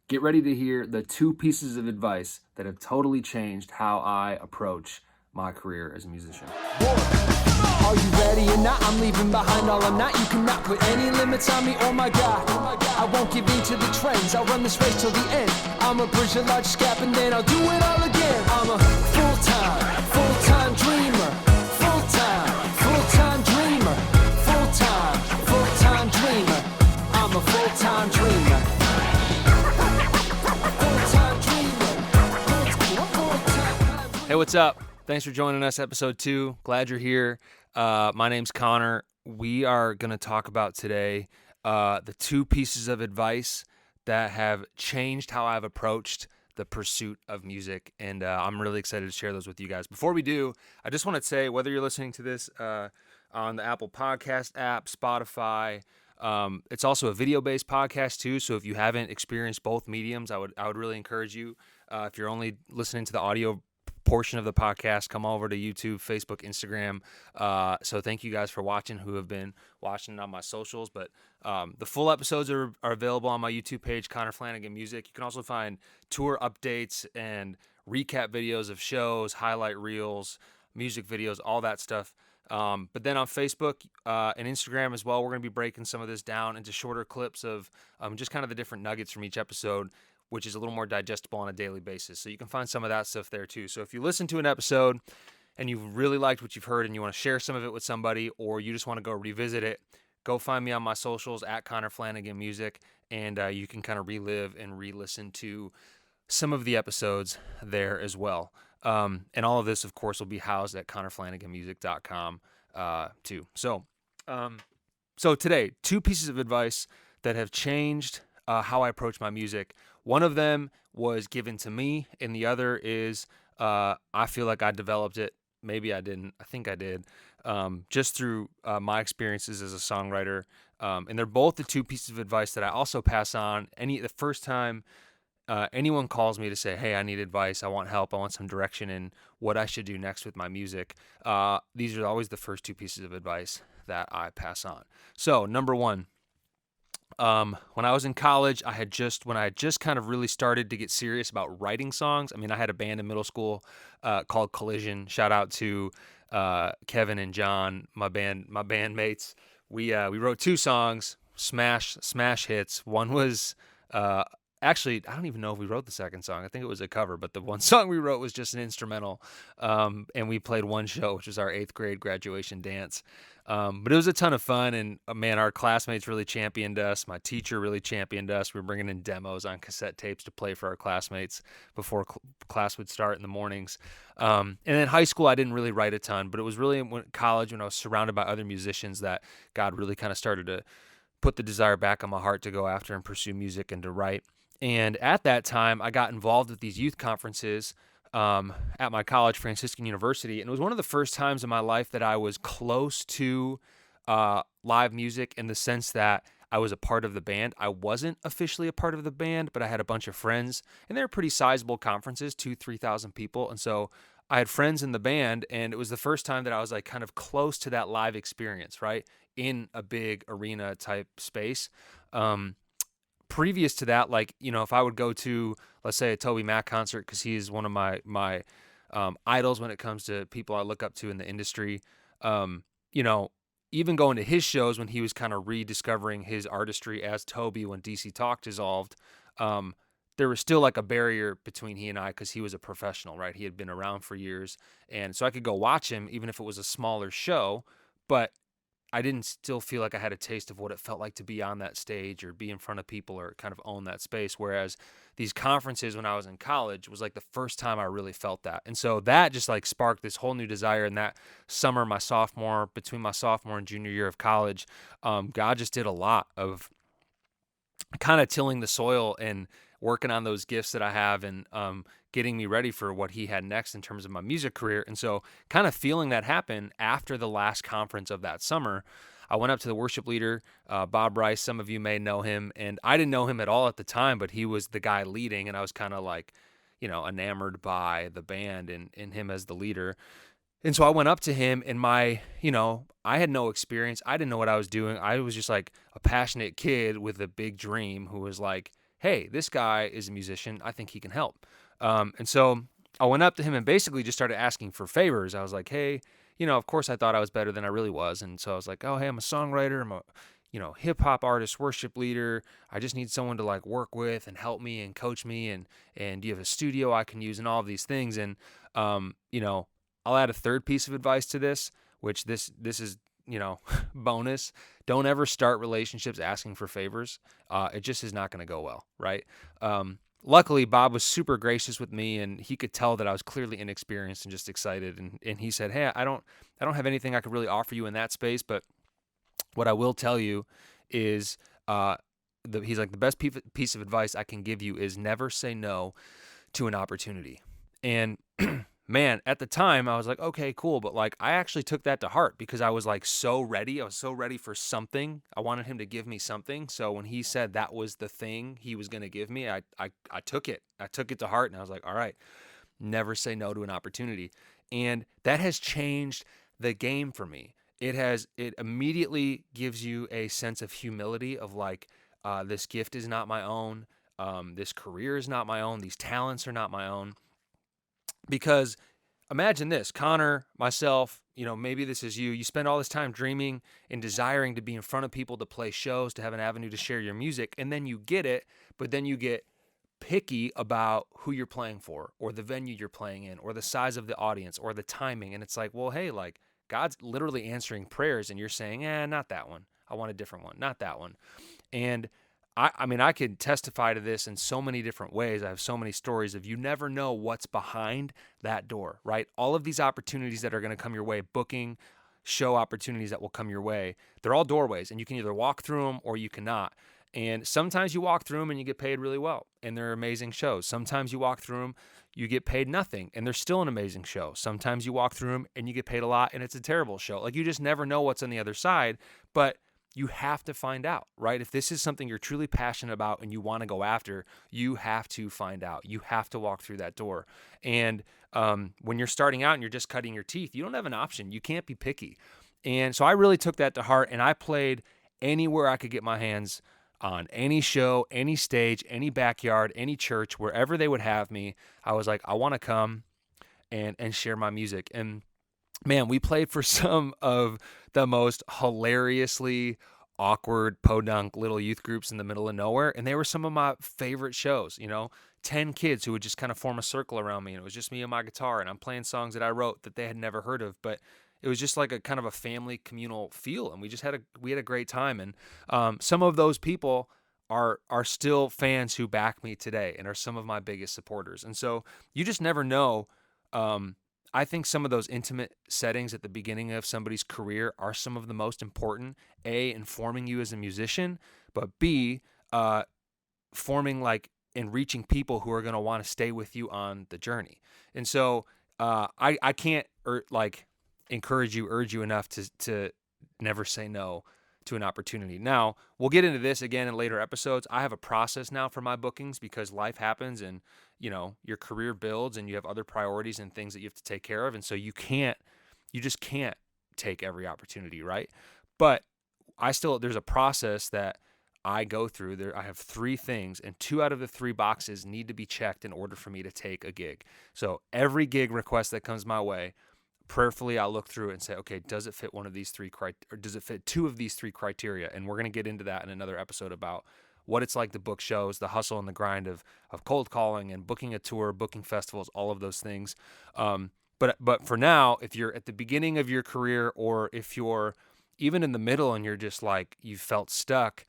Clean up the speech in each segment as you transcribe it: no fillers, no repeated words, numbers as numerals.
Get ready to hear the 2 pieces of advice that have totally changed how I approach my career as a musician. Are you ready or not? I'm leaving behind all I'm not. You cannot put any limits on me, oh my God. I won't give in to the trends, I'll run this race till the end. I'm a bridge, a large gap, and then I'll do it all again. I'm a full-time dreamer. Full-time dreamer. Full-time dreamer. I'm a full-time dreamer. Hey, what's up? Thanks for joining us, episode 2. Glad you're here. My name's Connor. We are going to talk about today the 2 pieces of advice that have changed how I've approached the pursuit of music, and I'm really excited to share those with you guys. Before we do, I just want to say, whether you're listening to this on the Apple Podcast app, Spotify, it's also a video-based podcast too, so if you haven't experienced both mediums, I would really encourage you. If you're only listening to the audio portion of the podcast, come over to YouTube, Facebook, Instagram. So thank you guys for watching who have been watching on my socials. But the full episodes are available on my YouTube page, Connor Flanagan Music. You can also find tour updates and recap videos of shows, highlight reels, music videos, all that stuff. But then on Facebook and Instagram as well, we're going to be breaking some of this down into shorter clips of just kind of the different nuggets from each episode, which is a little more digestible on a daily basis. So you can find some of that stuff there too. So if you listen to an episode and you've really liked what you've heard and you want to share some of it with somebody, or you just want to go revisit it, go find me on my socials at Connor Flanagan Music, and you can kind of relive and re-listen to some of the episodes there as well. And all of this, of course, will be housed at connorflanaganmusic.com too. So today, 2 pieces of advice that have changed how I approach my music. One of them was given to me, and the other is I feel like I developed it. Maybe I didn't. I think I did. Just through my experiences as a songwriter. And they're both the 2 pieces of advice that I also pass on. The first time anyone calls me to say, hey, I need advice, I want help, I want some direction in what I should do next with my music, these are always the first 2 pieces of advice that I pass on. So, number 1. When I was in college, when I had just kind of really started to get serious about writing songs. I mean, I had a band in middle school called Collision. Shout out to Kevin and John, my bandmates. We wrote 2 songs, smash hits. One was actually, I don't even know if we wrote the second song. I think it was a cover, but the one song we wrote was just an instrumental. And we played one show, which was our 8th grade graduation dance. But it was a ton of fun, and man, our classmates really championed us. My teacher really championed us. We were bringing in demos on cassette tapes to play for our classmates before class would start in the mornings. And then high school, I didn't really write a ton, but it was really in college when I was surrounded by other musicians that God really kind of started to put the desire back on my heart to go after and pursue music and to write. And at that time, I got involved with these youth conferences at my college, Franciscan University, and it was one of the first times in my life that I was close to live music in the sense that I was a part of the band. I wasn't officially a part of the band, but I had a bunch of friends, and they were pretty sizable conferences, 2,000-3,000 people, and so I had friends in the band, and it was the first time that I was like kind of close to that live experience, right, in a big arena type space. Previous to that, like, you know, if I would go to, let's say, a Toby Mac concert, because he is one of my idols when it comes to people I look up to in the industry, you know, even going to his shows when he was kind of rediscovering his artistry as Toby when DC Talk dissolved, there was still like a barrier between he and I because he was a professional, right? He had been around for years, and so I could go watch him even if it was a smaller show, but I didn't still feel like I had a taste of what it felt like to be on that stage or be in front of people or kind of own that space. Whereas these conferences when I was in college was like the first time I really felt that. And so that just like sparked this whole new desire. And that summer, between my sophomore and junior year of college, God just did a lot of kind of tilling the soil and working on those gifts that I have and getting me ready for what he had next in terms of my music career. And so kind of feeling that happen after the last conference of that summer, I went up to the worship leader, Bob Rice. Some of you may know him, and I didn't know him at all at the time, but he was the guy leading, and I was kind of like, you know, enamored by the band and him as the leader. And so I went up to him, and I had no experience. I didn't know what I was doing. I was just like a passionate kid with a big dream who was like, hey, this guy is a musician. I think he can help. And so I went up to him and basically just started asking for favors. I was like, hey, of course I thought I was better than I really was. And so I was like, oh, hey, I'm a songwriter. I'm a, hip hop artist, worship leader. I just need someone to like work with and help me and coach me. And do you have a studio I can use and all of these things? And, I'll add a third piece of advice to this, which this is, bonus. Don't ever start relationships asking for favors. It just is not going to go well. Right. Luckily, Bob was super gracious with me, and he could tell that I was clearly inexperienced and just excited. And he said, hey, I don't have anything I could really offer you in that space, but what I will tell you is, he's like, the best piece of advice I can give you is never say no to an opportunity. And man, at the time I was like, okay, cool. But like, I actually took that to heart because I was like so ready. I was so ready for something. I wanted him to give me something. So when he said that was the thing he was going to give me, I took it. I took it to heart, and I was like, all right, never say no to an opportunity. And that has changed the game for me. It immediately gives you a sense of humility of like, this gift is not my own. This career is not my own. These talents are not my own. Because imagine this, Connor, myself, maybe this is you. You spend all this time dreaming and desiring to be in front of people, to play shows, to have an avenue to share your music, and then you get it, but then you get picky about who you're playing for, or the venue you're playing in, or the size of the audience, or the timing. And it's like, well, hey, like God's literally answering prayers, and you're saying, not that one. I want a different one, not that one. And I mean, I could testify to this in so many different ways. I have so many stories of you never know what's behind that door, right? All of these opportunities that are going to come your way, booking, show opportunities that will come your way, they're all doorways, and you can either walk through them or you cannot. And sometimes you walk through them and you get paid really well, and they're amazing shows. Sometimes you walk through them, you get paid nothing, and they're still an amazing show. Sometimes you walk through them and you get paid a lot, and it's a terrible show. Like, you just never know what's on the other side, but you have to find out, right? If this is something you're truly passionate about and you want to go after, you have to find out. You have to walk through that door. And when you're starting out and you're just cutting your teeth, you don't have an option. You can't be picky. And so I really took that to heart, and I played anywhere I could get my hands on, any show, any stage, any backyard, any church, wherever they would have me. I was like, I want to come and share my music. And man, we played for some of the most hilariously awkward podunk little youth groups in the middle of nowhere. And they were some of my favorite shows, 10 kids who would just kind of form a circle around me. And it was just me and my guitar, and I'm playing songs that I wrote that they had never heard of, but it was just like a kind of a family communal feel. And we had a great time. And some of those people are still fans who back me today and are some of my biggest supporters. And so you just never know. I think some of those intimate settings at the beginning of somebody's career are some of the most important, A, in forming you as a musician, but B, forming like and reaching people who are going to want to stay with you on the journey. And so I can't urge you enough to never say no to an opportunity. Now, we'll get into this again in later episodes. I have a process now for my bookings because life happens, and your career builds, and you have other priorities and things that you have to take care of. And so you just can't take every opportunity, right? But there's a process that I go through. I have 3 things, and 2 out of the 3 boxes need to be checked in order for me to take a gig. So every gig request that comes my way, prayerfully, I'll look through it and say, okay, does it fit one of these 3 or does it fit 2 of these 3 criteria? And we're going to get into that in another episode about what it's like to book shows, the hustle and the grind of cold calling and booking a tour, booking festivals, all of those things. But for now, if you're at the beginning of your career, or if you're even in the middle and you're just like, you felt stuck,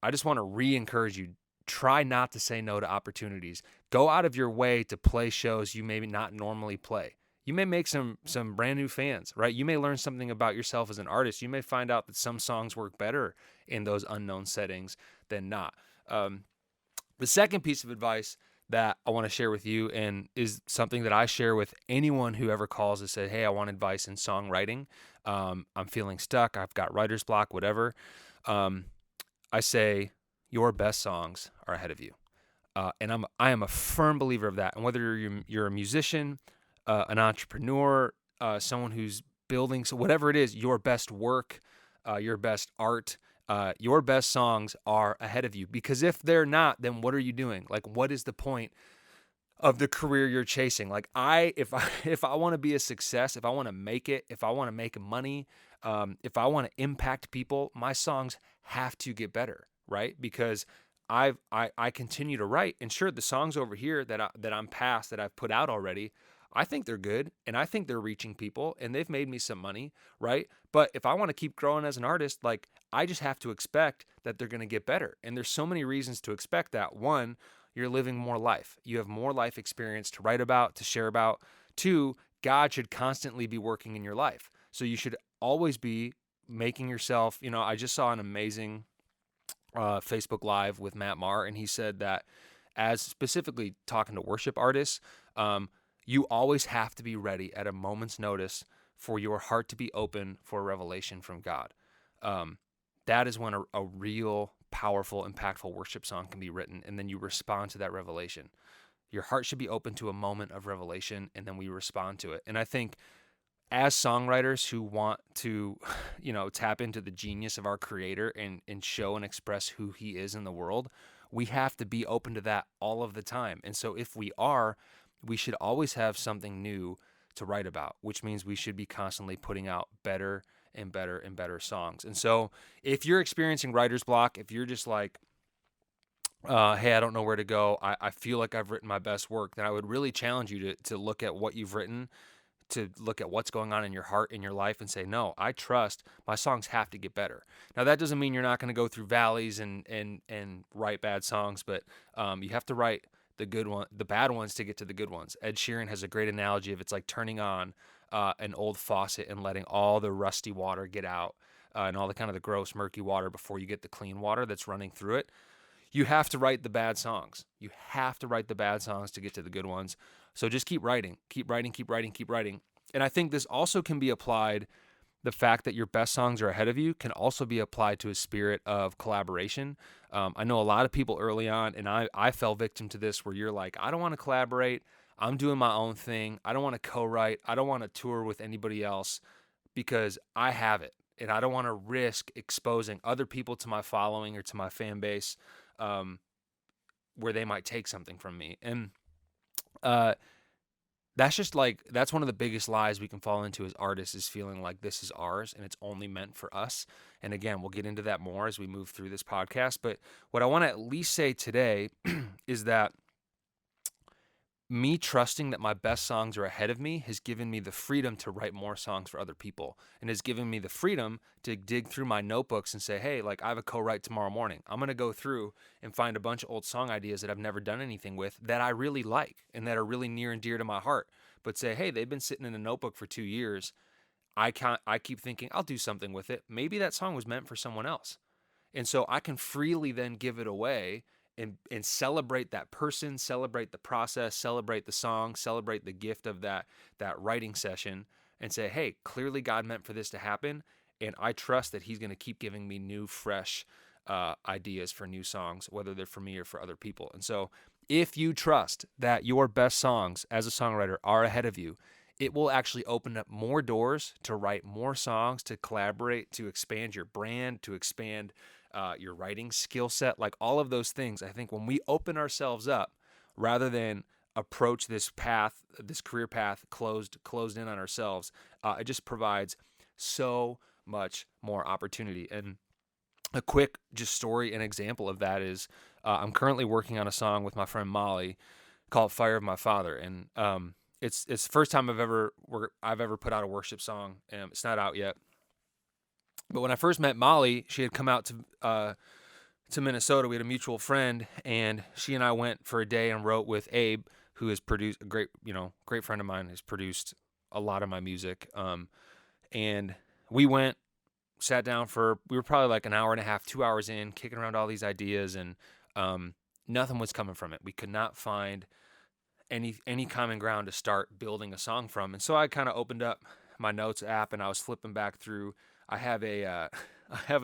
I just want to re-encourage you. Try not to say no to opportunities. Go out of your way to play shows you maybe not normally play. You may make some brand new fans, right? You may learn something about yourself as an artist. You may find out that some songs work better in those unknown settings than not. The second piece of advice that I want to share with you, and is something that I share with anyone who ever calls and says, hey, I want advice in songwriting. I'm feeling stuck. I've got writer's block, whatever. I say, your best songs are ahead of you. And I am a firm believer of that. And whether you're a musician, an entrepreneur, someone who's building, so whatever it is, your best work, your best art, Your best songs are ahead of you, because if they're not, then what are you doing? Like, what is the point of the career you're chasing? Like, if I want to be a success, if I want to make it, if I want to make money, if I want to impact people, my songs have to get better, right? Because I continue to write, and sure, the songs over here that I'm past, that I've put out already, I think they're good, and I think they're reaching people, and they've made me some money, right? But if I want to keep growing as an artist, like, I just have to expect that they're going to get better. And there's so many reasons to expect that. One, you're living more life. You have more life experience to write about, to share about. Two, God should constantly be working in your life. So you should always be making yourself, I just saw an amazing Facebook Live with Matt Maher, and he said that, as specifically talking to worship artists, you always have to be ready at a moment's notice for your heart to be open for a revelation from God. That is when a real powerful, impactful worship song can be written, and then you respond to that revelation. Your heart should be open to a moment of revelation, and then we respond to it. And I think as songwriters who want to, tap into the genius of our Creator and show and express who He is in the world, we have to be open to that all of the time. And so if we are, we should always have something new to write about, which means we should be constantly putting out better and better and better songs. And so if you're experiencing writer's block, if you're just like, hey, I don't know where to go, I feel like I've written my best work, then I would really challenge you to look at what you've written, to look at what's going on in your heart, in your life, and say, no, I trust my songs have to get better. Now, that doesn't mean you're not going to go through valleys and write bad songs, but you have to write the bad ones to get to the good ones. Ed Sheeran has a great analogy of, it's like turning on an old faucet and letting all the rusty water get out, and all the kind of the gross, murky water before you get the clean water that's running through it. You have to write the bad songs. You have to write the bad songs to get to the good ones. So just keep writing, keep writing, keep writing, keep writing. And I think this also can be applied, the fact that your best songs are ahead of you can also be applied to a spirit of collaboration. I know a lot of people early on, and I fell victim to this, where you're like, I don't want to collaborate. I'm doing my own thing. I don't want to co-write. I don't want to tour with anybody else because I have it. And I don't want to risk exposing other people to my following or to my fan base, where they might take something from me. And that's one of the biggest lies we can fall into as artists, is feeling like this is ours and it's only meant for us. And again, we'll get into that more as we move through this podcast. But what I want to at least say today is that me trusting that my best songs are ahead of me has given me the freedom to write more songs for other people, and has given me the freedom to dig through my notebooks and say, hey, like, I have a co-write tomorrow morning. I'm going to go through and find a bunch of old song ideas that I've never done anything with, that I really like and that are really near and dear to my heart, but say, hey, they've been sitting in a notebook for 2 years. I keep thinking I'll do something with it. Maybe that song was meant for someone else. And so I can freely then give it away and celebrate that person, celebrate the process, celebrate the song, celebrate the gift of that writing session, and say, hey, clearly God meant for this to happen, and I trust that He's going to keep giving me new, fresh ideas for new songs, whether they're for me or for other people. And so if you trust that your best songs as a songwriter are ahead of you, it will actually open up more doors to write more songs, to collaborate, to expand your brand, to expand your writing skill set, like all of those things. I think when we open ourselves up, rather than approach this path, this career path closed in on ourselves, it just provides so much more opportunity. And a quick just story and example of that is, I'm currently working on a song with my friend Molly called "Fire of My Father," and it's the first time I've ever put out a worship song. It's not out yet. But when I first met Molly, she had come out to Minnesota. We had a mutual friend, and she and I went for a day and wrote with Abe, who has produced a great friend of mine, has produced a lot of my music. And we went, sat down we were probably like an hour and a half, 2 hours in, kicking around all these ideas, and nothing was coming from it. We could not find any common ground to start building a song from. And so I kind of opened up my notes app, and I was flipping back through. I have a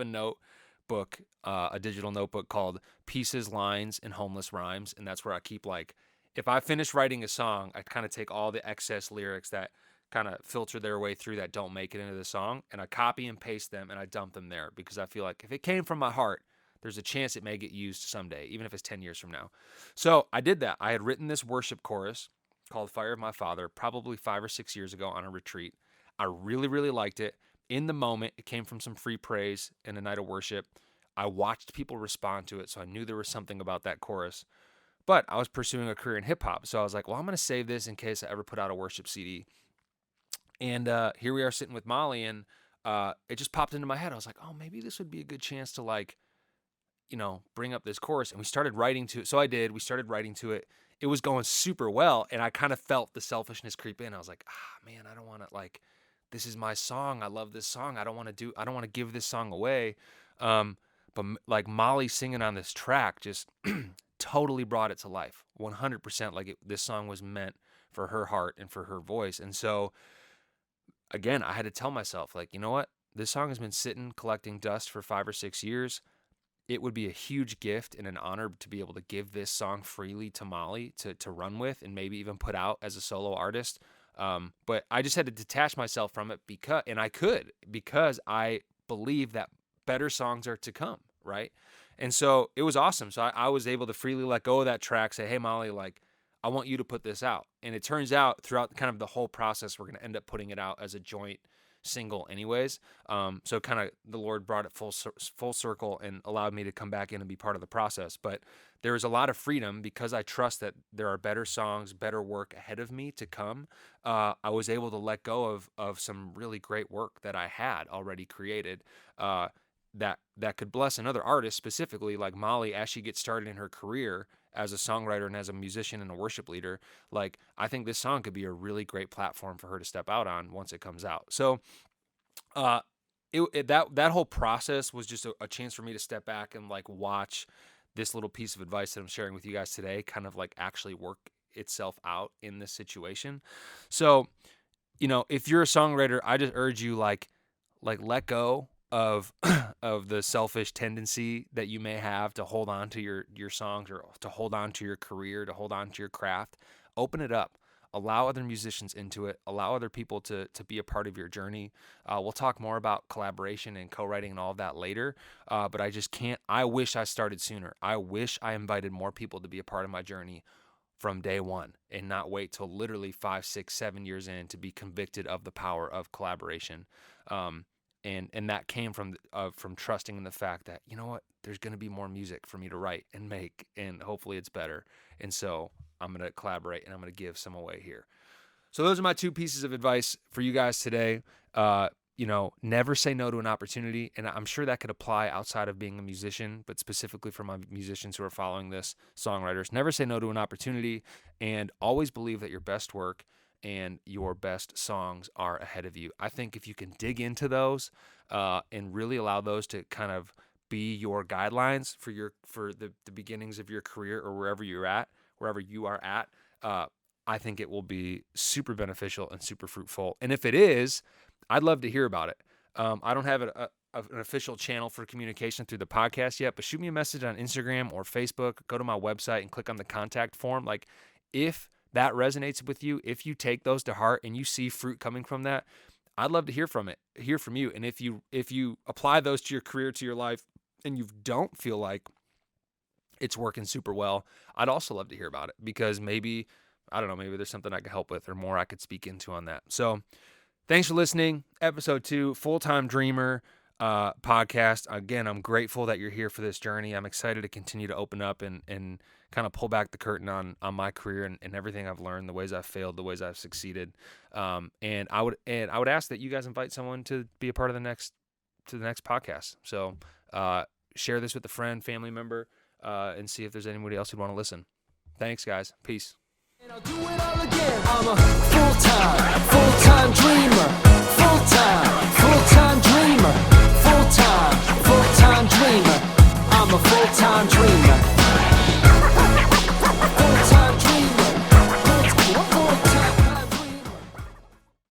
notebook, a digital notebook called Pieces, Lines, and Homeless Rhymes, and that's where I keep, like, if I finish writing a song, I kind of take all the excess lyrics that kind of filter their way through that don't make it into the song, and I copy and paste them and I dump them there because I feel like if it came from my heart, there's a chance it may get used someday, even if it's 10 years from now. So I did that. I had written this worship chorus called Fire of My Father probably 5 or 6 years ago on a retreat. I really, really liked it. In the moment, it came from some free praise in a night of worship. I watched people respond to it, so I knew there was something about that chorus. But I was pursuing a career in hip-hop, so I was like, well, I'm going to save this in case I ever put out a worship CD. And here we are sitting with Molly, and it just popped into my head. I was like, oh, maybe this would be a good chance to, like, you know, bring up this chorus. And we started writing to it. So I did. We started writing to it. It was going super well, and I kind of felt the selfishness creep in. I was like, man, I don't want to, like, this is my song. I love this song. I don't want to give this song away. But like Molly singing on this track just totally brought it to life. 100%. Like this song was meant for her heart and for her voice. And so again, I had to tell myself, like, you know what? This song has been sitting collecting dust for 5 or 6 years. It would be a huge gift and an honor to be able to give this song freely to Molly to run with and maybe even put out as a solo artist. But I just had to detach myself from it because I believe that better songs are to come, right? And so it was awesome. So I was able to freely let go of that track, say, hey, Molly, like, I want you to put this out. And it turns out throughout kind of the whole process, we're going to end up putting it out as a joint single anyways. So kind of the Lord brought it full circle and allowed me to come back in and be part of the process. But there was a lot of freedom because I trust that there are better songs, better work ahead of me to come. I was able to let go of some really great work that I had already created that could bless another artist, specifically like Molly, as she gets started in her career as a songwriter and as a musician and a worship leader. Like, I think this song could be a really great platform for her to step out on once it comes out. So that whole process was just a chance for me to step back and like watch this little piece of advice that I'm sharing with you guys today kind of like actually work itself out in this situation. So, you know, if you're a songwriter, I just urge you like let go of the selfish tendency that you may have to hold on to your songs or to hold on to your career, to hold on to your craft. Open it up. Allow other musicians into it. Allow other people to be a part of your journey. We'll talk more about collaboration and co-writing and all of that later, but I just can't. I wish I started sooner. I wish I invited more people to be a part of my journey from day one and not wait till literally 5, 6, 7 years in to be convicted of the power of collaboration. And that came from trusting in the fact that, you know what, there's going to be more music for me to write and make, and hopefully it's better. And so I'm going to collaborate and I'm going to give some away here. So those are my 2 pieces of advice for you guys today. You know, never say no to an opportunity. And I'm sure that could apply outside of being a musician, but specifically for my musicians who are following this, songwriters, never say no to an opportunity, and always believe that your best work and your best songs are ahead of you. I think if you can dig into those and really allow those to kind of be your guidelines for the beginnings of your career or wherever you are at, I think it will be super beneficial and super fruitful. And if it is, I'd love to hear about it. I don't have an official channel for communication through the podcast yet, but shoot me a message on Instagram or Facebook. Go to my website and click on the contact form. Like, if that resonates with you, if you take those to heart and you see fruit coming from that, I'd love to hear from you. And if you apply those to your career, to your life, and you don't feel like it's working super well, I'd also love to hear about it, because maybe there's something I could help with or more I could speak into on that. So thanks for listening. Episode 2, Fulltime Dreamer podcast. Again, I'm grateful that you're here for this journey. I'm excited to continue to open up and kind of pull back the curtain on my career and everything I've learned, the ways I've failed, the ways I've succeeded. And I would ask that you guys invite someone to be a part of the next podcast. So share this with a friend, family member, and see if there's anybody else who'd want to listen. Thanks, guys. Peace. And I'll do it all again. I'm a